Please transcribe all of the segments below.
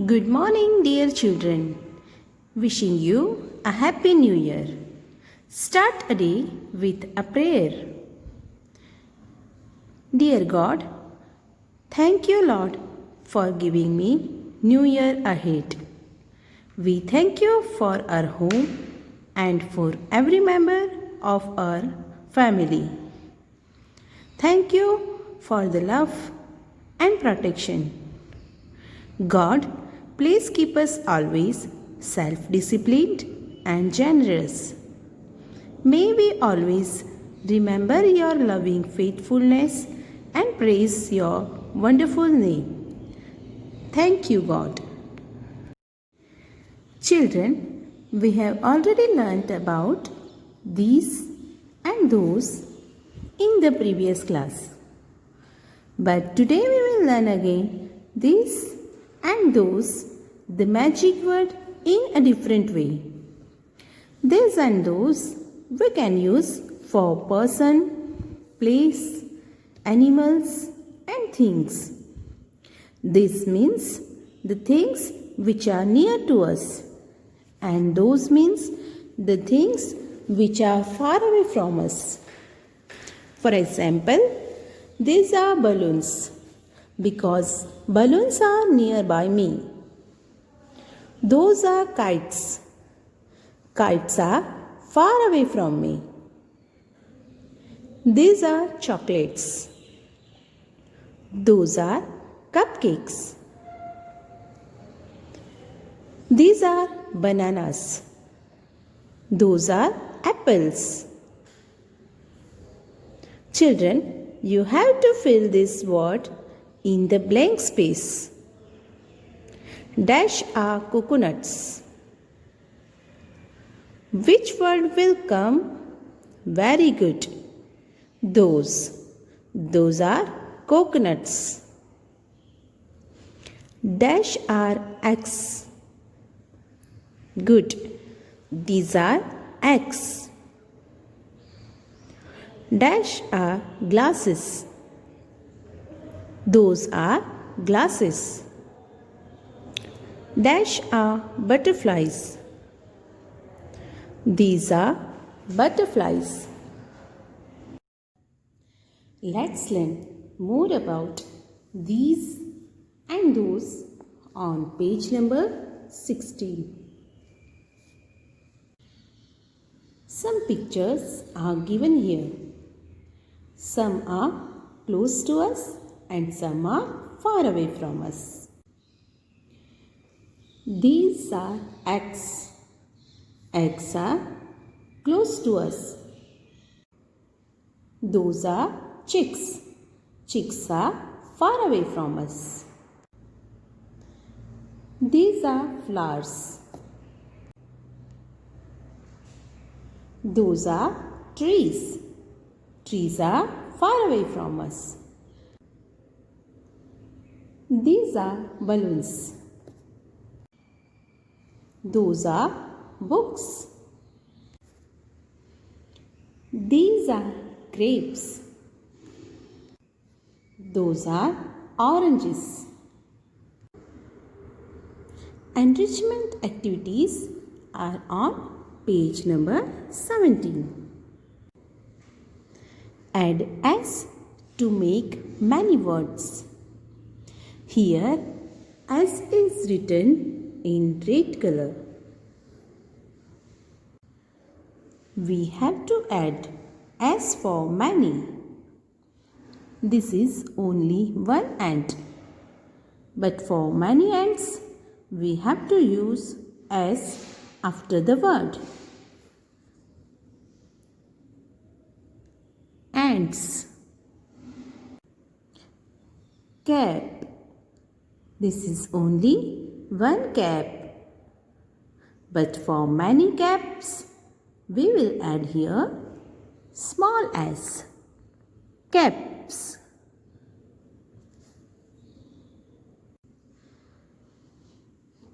Good morning, dear children. Wishing you a happy new year. Start a day with a prayer. Dear God, thank you, Lord, for giving me New Year ahead. We thank you for our home and for every member of our family. Thank you for the love and protection. God, please keep us always self-disciplined and generous. May we always remember your loving faithfulness and praise your wonderful name. Thank you, God. Children, we have already learnt about these and those in the previous class. But today we will learn again these and those, the magic word, in a different way. These and those we can use for person, place, animals and things. This means the things which are near to us, and those means the things which are far away from us. For example, these are balloons because balloons are nearby me. Those are kites. Kites are far away from me. These are chocolates. Those are cupcakes. These are bananas. Those are apples. Children, you have to fill this word in the blank space. Dash are coconuts. Which word will come? Very good. Those. Those are coconuts. Dash are eggs. Good. These are eggs. Dash are glasses. Those are glasses. Dash are butterflies. These are butterflies. Let's learn more about these and those on page number 16. Some pictures are given here. Some are close to us and some are far away from us. These are eggs. Eggs are close to us. Those are chicks. Chicks are far away from us. These are flowers. Those are trees. Trees are far away from us. These are balloons. Those are books. These are grapes. Those are oranges. Enrichment activities are on page number 17. Add S to make many words. Here S is written in red color. We have to add S for many. This is only one ant. But for many ants, we have to use S after the word. Ants. Cap. This is only one cap. But for many caps, we will add here small s. Caps.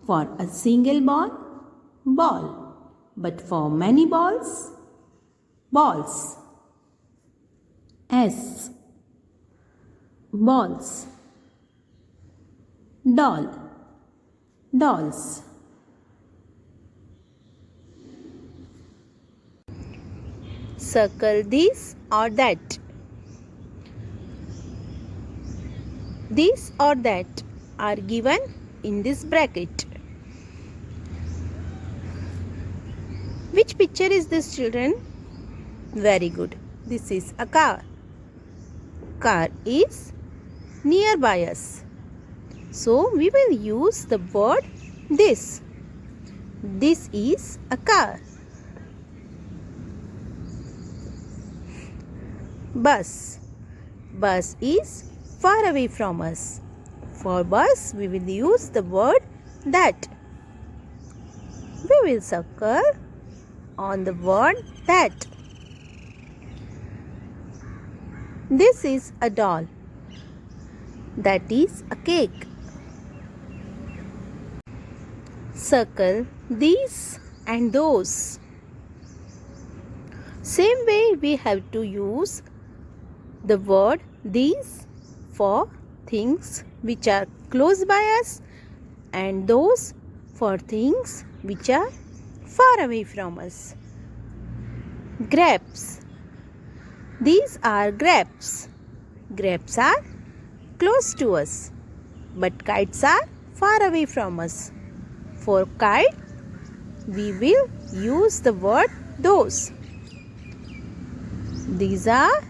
For a single ball, ball. But for many balls, balls. S. Balls. Doll. dolls. Circle this or that. This or that are given in this bracket. Which picture is this, children? Very good. This is a car. Car is nearby us. So we will use the word this. This is a car. Bus. Bus is far away from us. For bus, we will use the word that. We will circle on the word that. This is a doll. That is a cake. Circle these and those. Same way we have to use the word these for things which are close by us and those for things which are far away from us. Grapes. These are grapes. Grapes are close to us, but kites are far away from us. For kite, we will use the word those. These are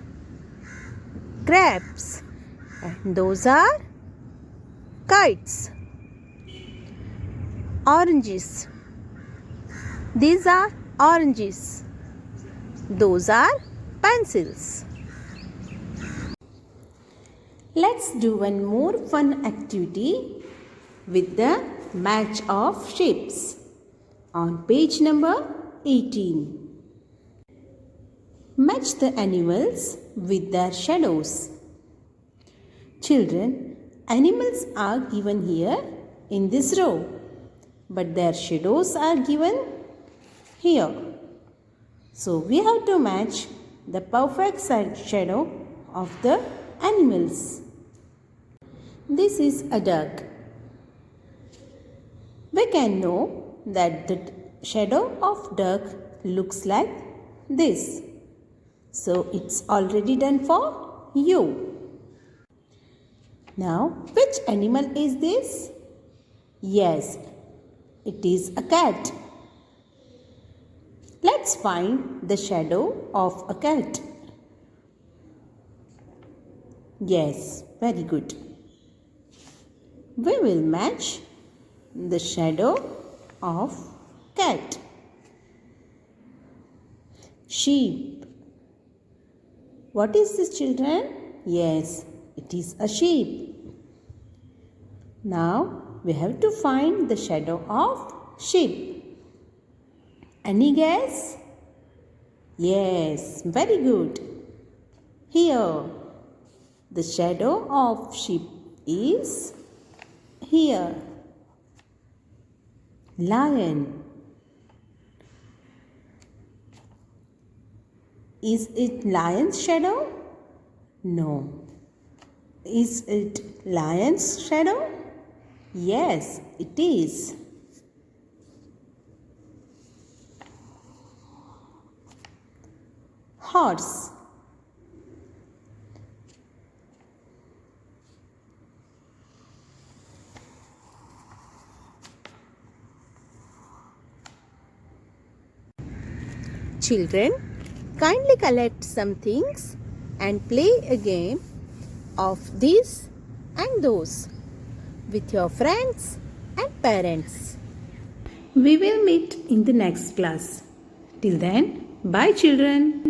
grapes and those are kites. Oranges. These are oranges. Those are pencils. Let's do one more fun activity with the match of shapes on page number 18. Match the animals with their shadows. Children, animals are given here in this row, but their shadows are given here. So we have to match the perfect shadow of the animals. This is a duck. We can know that the shadow of duck looks like this. So it's already done for you. Now, which animal is this? Yes, it is a cat. Let's find the shadow of a cat. Yes, very good. We will match the shadow of cat. Sheep. What is this, children? Yes, it is a sheep. Now we have to find the shadow of sheep. Any guess? Yes, very good. Here, the shadow of sheep is here. Lion. Is it lion's shadow? No. Is it lion's shadow? Yes, it is. Horse. Children, kindly collect some things and play a game of these and those with your friends and parents. We will meet in the next class. Till then, bye children.